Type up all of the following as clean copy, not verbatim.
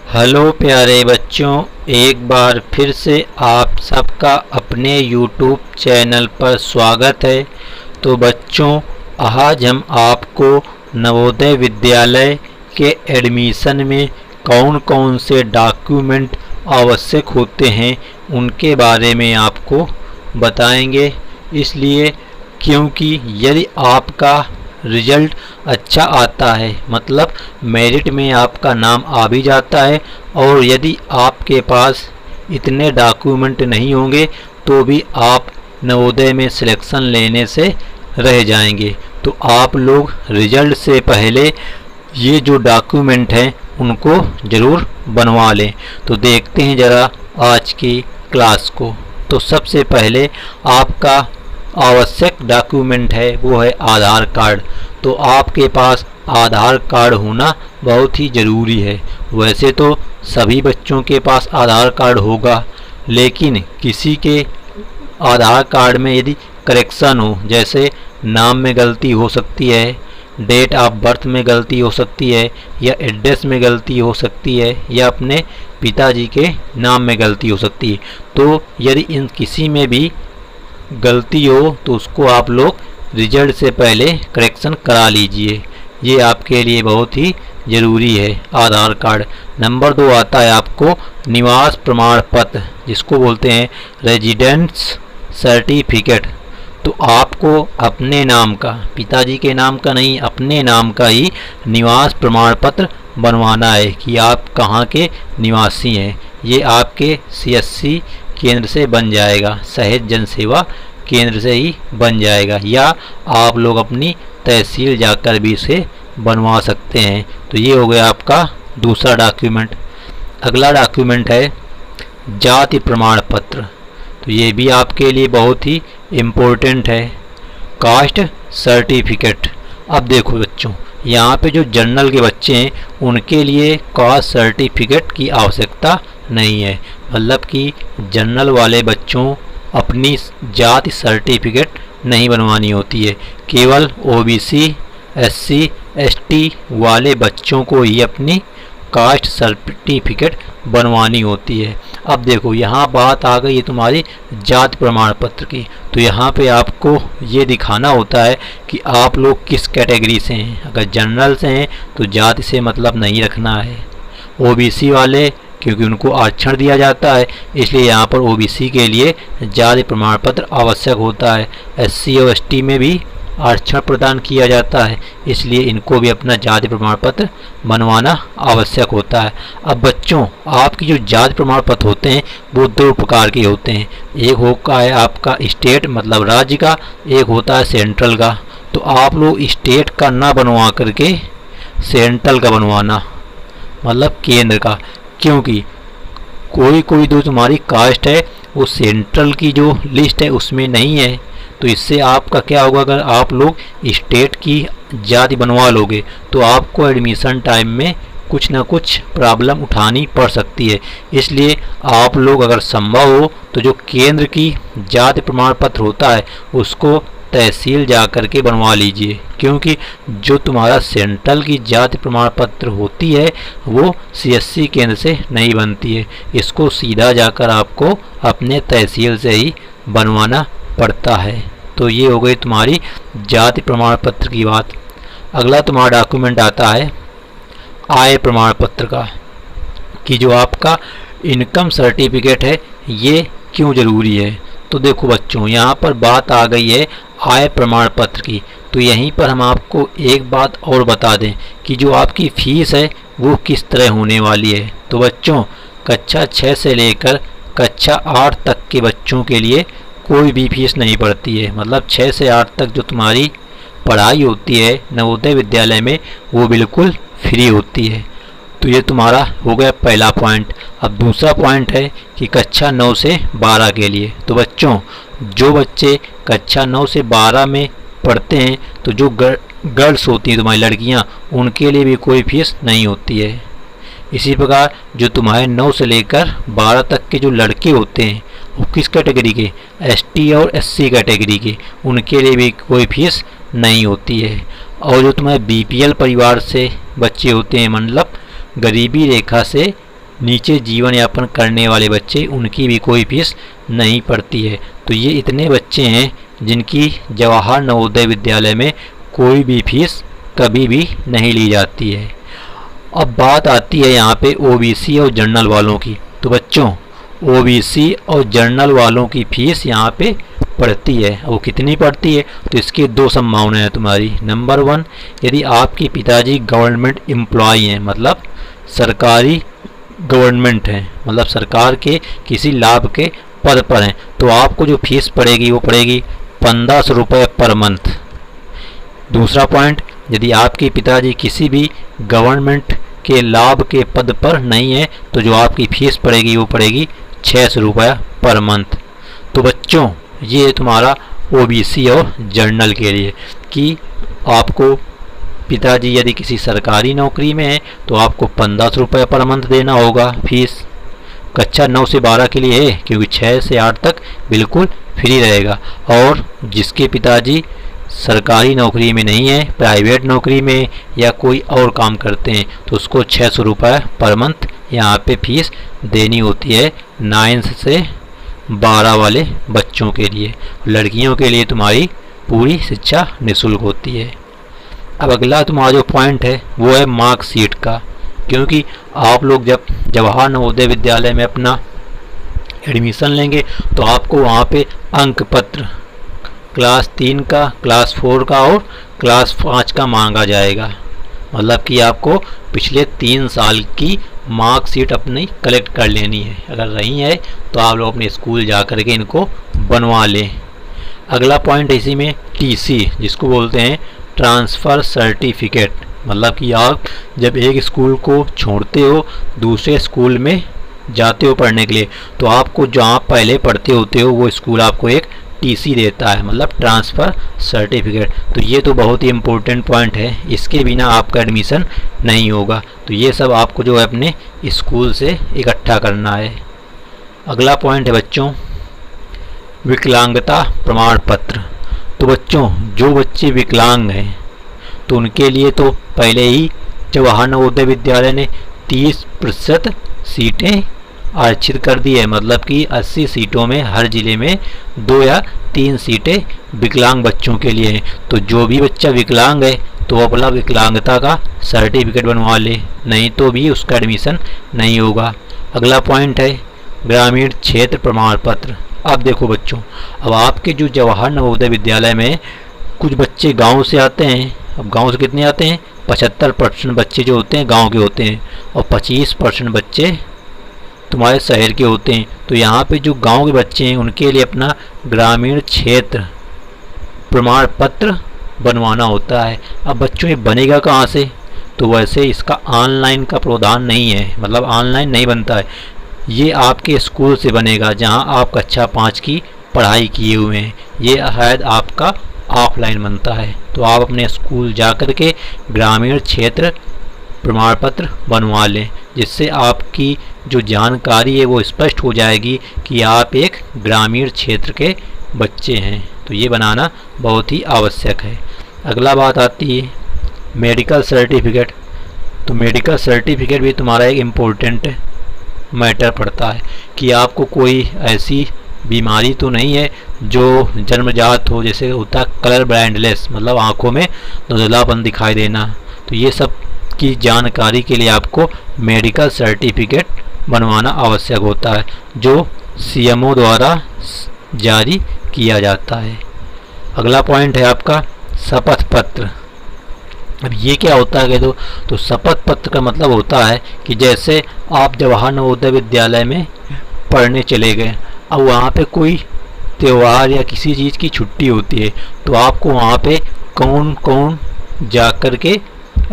Hello प्यारे बच्चों, एक बार फिर से आप सबका अपने YouTube चैनल पर स्वागत है। तो बच्चों, आज हम आपको नवोदय विद्यालय के एडमिशन में कौन कौन से डॉक्यूमेंट आवश्यक होते हैं उनके बारे में आपको बताएंगे। इसलिए क्योंकि यदि आपका रिजल्ट अच्छा आता है, मतलब मेरिट में आपका नाम आ भी जाता है, और यदि आपके पास इतने डॉक्यूमेंट नहीं होंगे तो भी आप नवोदय में सिलेक्शन लेने से रह जाएंगे। तो आप लोग रिजल्ट से पहले ये जो डॉक्यूमेंट हैं उनको ज़रूर बनवा लें। तो देखते हैं ज़रा आज की क्लास को। तो सबसे पहले आपका आवश्यक डॉक्यूमेंट है वो है आधार कार्ड। तो आपके पास आधार कार्ड होना बहुत ही ज़रूरी है। वैसे तो सभी बच्चों के पास आधार कार्ड होगा, लेकिन किसी के आधार कार्ड में यदि करेक्शन हो, जैसे नाम में गलती हो सकती है, डेट ऑफ बर्थ में गलती हो सकती है, या एड्रेस में गलती हो सकती है, या अपने पिताजी के नाम में गलती हो सकती है। तो यदि इन किसी में भी गलती हो तो उसको आप लोग रिजल्ट से पहले करेक्शन करा लीजिए। ये आपके लिए बहुत ही ज़रूरी है आधार कार्ड। नंबर 2 आता है आपको निवास प्रमाण पत्र, जिसको बोलते हैं रेजिडेंस सर्टिफिकेट। तो आपको अपने नाम का, पिताजी के नाम का नहीं, अपने नाम का ही निवास प्रमाण पत्र बनवाना है कि आप कहाँ के निवासी हैं। ये आपके CSC केंद्र से बन जाएगा, सहज जन सेवा केंद्र से ही बन जाएगा, या आप लोग अपनी तहसील जाकर भी इसे बनवा सकते हैं। तो ये हो गया आपका दूसरा डॉक्यूमेंट। अगला डॉक्यूमेंट है जाति प्रमाण पत्र। तो ये भी आपके लिए बहुत ही इम्पोर्टेंट है, कास्ट सर्टिफिकेट। अब देखो बच्चों, यहाँ पे जो जनरल के बच्चे हैं उनके लिए कास्ट सर्टिफिकेट की आवश्यकता नहीं है। मतलब कि जनरल वाले बच्चों अपनी जाति सर्टिफिकेट नहीं बनवानी होती है। केवल OBC SC ST वाले बच्चों को ही अपनी कास्ट सर्टिफिकेट बनवानी होती है। अब देखो, यहाँ बात आ गई है तुम्हारी जाति प्रमाण पत्र की। तो यहाँ पे आपको ये दिखाना होता है कि आप लोग किस कैटेगरी से हैं। अगर जनरल से हैं तो जाति से मतलब नहीं रखना है। OBC वाले, क्योंकि उनको आरक्षण दिया जाता है, इसलिए यहाँ पर OBC के लिए जाति प्रमाण पत्र आवश्यक होता है। SC और ST में भी आरक्षण प्रदान किया जाता है, इसलिए इनको भी अपना जाति प्रमाण पत्र बनवाना आवश्यक होता है। अब बच्चों, आपकी जो जाति प्रमाण पत्र होते हैं वो 2 प्रकार के होते हैं। एक होता है आपका स्टेट मतलब राज्य का, एक होता है सेंट्रल का। तो आप लोग स्टेट का ना बनवा करके सेंट्रल का बनवाना, मतलब केंद्र का, क्योंकि कोई जो तुम्हारी कास्ट है वो सेंट्रल की जो लिस्ट है उसमें नहीं है। तो इससे आपका क्या होगा, अगर आप लोग स्टेट की जाति बनवा लोगे तो आपको एडमिशन टाइम में कुछ ना कुछ प्रॉब्लम उठानी पड़ सकती है। इसलिए आप लोग अगर संभव हो तो जो केंद्र की जाति प्रमाण पत्र होता है उसको तहसील जा कर के बनवा लीजिए, क्योंकि जो तुम्हारा सेंट्रल की जाति प्रमाण पत्र होती है वो CSC केंद्र से नहीं बनती है। इसको सीधा जाकर आपको अपने तहसील से ही बनवाना पड़ता है। तो ये हो गई तुम्हारी जाति प्रमाण पत्र की बात। अगला तुम्हारा डॉक्यूमेंट आता है आय प्रमाण पत्र का, कि जो आपका इनकम सर्टिफिकेट है ये क्यों ज़रूरी है। तो देखो बच्चों, यहाँ पर बात आ गई है आय प्रमाण पत्र की। तो यहीं पर हम आपको एक बात और बता दें कि जो आपकी फ़ीस है वो किस तरह होने वाली है। तो बच्चों, कक्षा 6 से लेकर कक्षा 8 तक के बच्चों के लिए कोई भी फीस नहीं पड़ती है। मतलब 6 से 8 तक जो तुम्हारी पढ़ाई होती है नवोदय विद्यालय में वो बिल्कुल फ्री होती है। तो ये तुम्हारा हो गया पहला पॉइंट। अब दूसरा पॉइंट है कि कक्षा 9 से 12 के लिए। तो बच्चों, जो बच्चे कक्षा 9 से 12 में पढ़ते हैं तो जो गर्ल्स होती हैं तुम्हारी लड़कियां, उनके लिए भी कोई फीस नहीं होती है। इसी प्रकार जो तुम्हारे 9 से लेकर 12 तक के जो लड़के होते हैं वो किस कैटेगरी के, ST और SC कैटेगरी के, उनके लिए भी कोई फीस नहीं होती है। और जो तुम्हारे BPL परिवार से बच्चे होते हैं, मतलब गरीबी रेखा से नीचे जीवन यापन करने वाले बच्चे, उनकी भी कोई फीस नहीं पड़ती है। तो ये इतने बच्चे हैं जिनकी जवाहर नवोदय विद्यालय में कोई भी फीस कभी भी नहीं ली जाती है। अब बात आती है यहाँ पे ओबीसी और जनरल वालों की। तो बच्चों, ओबीसी और जनरल वालों की फीस यहाँ पे पड़ती है। वो कितनी पड़ती है? तो इसकी दो संभावनाएं हैं तुम्हारी। नंबर 1, यदि आपके पिताजी गवर्नमेंट एम्प्लॉय हैं, मतलब सरकारी गवर्नमेंट हैं, मतलब सरकार के किसी लाभ के पद पर हैं, तो आपको जो फीस पड़ेगी वो पड़ेगी 1500 रुपये पर मंथ। दूसरा पॉइंट, यदि आपके पिताजी किसी भी गवर्नमेंट के लाभ के पद पर नहीं है तो जो आपकी फीस पड़ेगी वो पड़ेगी 600 रुपये पर मंथ। तो बच्चों, ये तुम्हारा ओबीसी और जनरल के लिए कि आपको पिताजी यदि किसी सरकारी नौकरी में है तो आपको 1500 रुपये पर मंथ देना होगा फीस। कक्षा 9 से 12 के लिए है, क्योंकि 6 से 8 तक बिल्कुल फ्री रहेगा। और जिसके पिताजी सरकारी नौकरी में नहीं है, प्राइवेट नौकरी में या कोई और काम करते हैं, तो उसको 600 रुपये पर मंथ यहाँ पे फीस देनी होती है 9 से 12 वाले बच्चों के लिए। लड़कियों के लिए तुम्हारी पूरी शिक्षा निःशुल्क होती है। अब अगला तुम्हारा जो पॉइंट है वो है मार्कशीट का, क्योंकि आप लोग जब जवाहर नवोदय विद्यालय में अपना एडमिशन लेंगे तो आपको वहाँ पे अंक पत्र क्लास 3 का, क्लास 4 का और क्लास 5 का मांगा जाएगा। मतलब कि आपको पिछले 3 साल की मार्कशीट अपनी कलेक्ट कर लेनी है। अगर नहीं है तो आप लोग अपने स्कूल जा कर के इनको बनवा लें। अगला पॉइंट इसी में टीसी, जिसको बोलते हैं ट्रांसफ़र सर्टिफिकेट। मतलब कि आप जब एक स्कूल को छोड़ते हो दूसरे स्कूल में जाते हो पढ़ने के लिए, तो आपको जहाँ पहले पढ़ते होते हो वो स्कूल आपको एक टीसी देता है, मतलब ट्रांसफ़र सर्टिफिकेट। तो ये तो बहुत ही इम्पोर्टेंट पॉइंट है, इसके बिना आपका एडमिशन नहीं होगा। तो ये सब आपको जो है अपने स्कूल से इकट्ठा करना है। अगला पॉइंट है बच्चों विकलांगता प्रमाण पत्र। तो बच्चों, जो बच्चे विकलांग हैं तो उनके लिए तो पहले ही जवाहर नवोदय विद्यालय ने 30% सीटें आरक्षित कर दी है। मतलब कि 80 सीटों में हर ज़िले में 2 या 3 सीटें विकलांग बच्चों के लिए हैं। तो जो भी बच्चा विकलांग है तो अपना विकलांगता का सर्टिफिकेट बनवा ले, नहीं तो भी उसका एडमिशन नहीं होगा। अगला पॉइंट है ग्रामीण क्षेत्र प्रमाण पत्र। अब देखो बच्चों, अब आपके जो जवाहर नवोदय विद्यालय में कुछ बच्चे गांव से आते हैं। अब गांव से कितने आते हैं? 75% बच्चे जो होते हैं गांव के होते हैं और 25% बच्चे तुम्हारे शहर के होते हैं। तो यहाँ पे जो गांव के बच्चे हैं उनके लिए अपना ग्रामीण क्षेत्र प्रमाण पत्र बनवाना होता है। अब बच्चों ये बनेगा कहाँ से? तो वैसे इसका ऑनलाइन का प्रावधान नहीं है, मतलब ऑनलाइन नहीं बनता है। ये आपके स्कूल से बनेगा जहाँ आप कक्षा 5 की पढ़ाई किए हुए हैं। ये शायद आपका ऑफलाइन बनता है। तो आप अपने स्कूल जा कर के ग्रामीण क्षेत्र प्रमाण पत्र बनवा लें, जिससे आपकी जो जानकारी है वो स्पष्ट हो जाएगी कि आप एक ग्रामीण क्षेत्र के बच्चे हैं। तो ये बनाना बहुत ही आवश्यक है। अगला बात आती है मेडिकल सर्टिफिकेट। तो मेडिकल सर्टिफिकेट भी तुम्हारा एक इम्पोर्टेंट मैटर पड़ता है कि आपको कोई ऐसी बीमारी तो नहीं है जो जन्मजात हो, जैसे होता है कलर ब्लाइंडनेस, मतलब आँखों में धुंधलापन दिखाई देना। तो ये सब की जानकारी के लिए आपको मेडिकल सर्टिफिकेट बनवाना आवश्यक होता है, जो सीएमओ द्वारा जारी किया जाता है। अगला पॉइंट है आपका शपथ पत्र। अब ये क्या होता है तो शपथ पत्र का मतलब होता है कि जैसे आप जवाहर नवोदय विद्यालय में पढ़ने चले गए, अब वहाँ पे कोई त्यौहार या किसी चीज़ की छुट्टी होती है तो आपको वहाँ पे कौन कौन जा कर के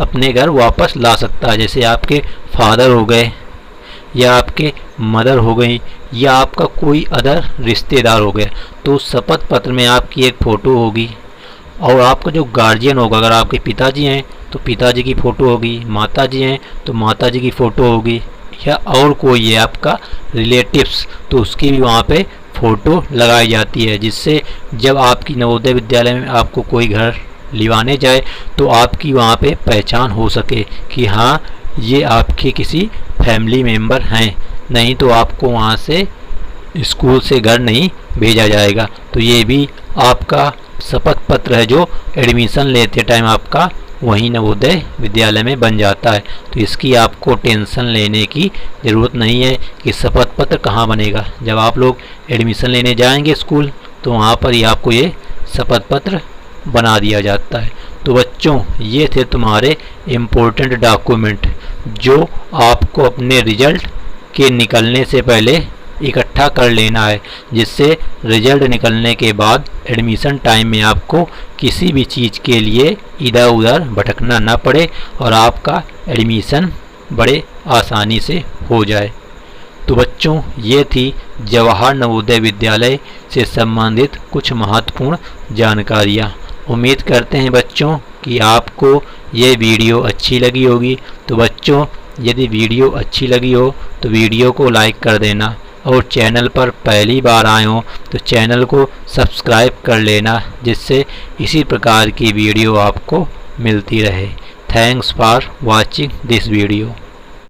अपने घर वापस ला सकता है। जैसे आपके फादर हो गए या आपके मदर हो गई या आपका कोई अदर रिश्तेदार हो गया, तो शपथ पत्र में आपकी एक फ़ोटो होगी और आपका जो गार्जियन होगा, अगर आपके पिताजी हैं तो पिताजी की फ़ोटो होगी, माताजी हैं तो माताजी की फ़ोटो होगी, या और कोई है आपका रिलेटिव्स तो उसकी भी वहाँ पे फ़ोटो लगाई जाती है, जिससे जब आपकी नवोदय विद्यालय में आपको कोई घर लिवाने जाए तो आपकी वहाँ पे पहचान हो सके कि हाँ ये आपके किसी फैमिली मेम्बर हैं, नहीं तो आपको वहाँ से स्कूल से घर नहीं भेजा जाएगा। तो ये भी आपका शपथ पत्र है जो एडमिशन लेते टाइम आपका वहीं नवोदय विद्यालय में बन जाता है। तो इसकी आपको टेंशन लेने की ज़रूरत नहीं है कि शपथ पत्र कहाँ बनेगा। जब आप लोग एडमिशन लेने जाएंगे स्कूल तो वहाँ पर ही आपको ये शपथ पत्र बना दिया जाता है। तो बच्चों ये थे तुम्हारे इम्पोर्टेंट डॉक्यूमेंट जो आपको अपने रिजल्ट के निकलने से पहले इकट्ठा कर लेना है, जिससे रिजल्ट निकलने के बाद एडमिशन टाइम में आपको किसी भी चीज़ के लिए इधर उधर भटकना ना पड़े और आपका एडमिशन बड़े आसानी से हो जाए। तो बच्चों ये थी जवाहर नवोदय विद्यालय से संबंधित कुछ महत्वपूर्ण जानकारियाँ। उम्मीद करते हैं बच्चों कि आपको ये वीडियो अच्छी लगी होगी। तो बच्चों यदि वीडियो अच्छी लगी हो तो वीडियो को लाइक कर देना और चैनल पर पहली बार आए हो तो चैनल को सब्सक्राइब कर लेना, जिससे इसी प्रकार की वीडियो आपको मिलती रहे। Thanks for watching this video.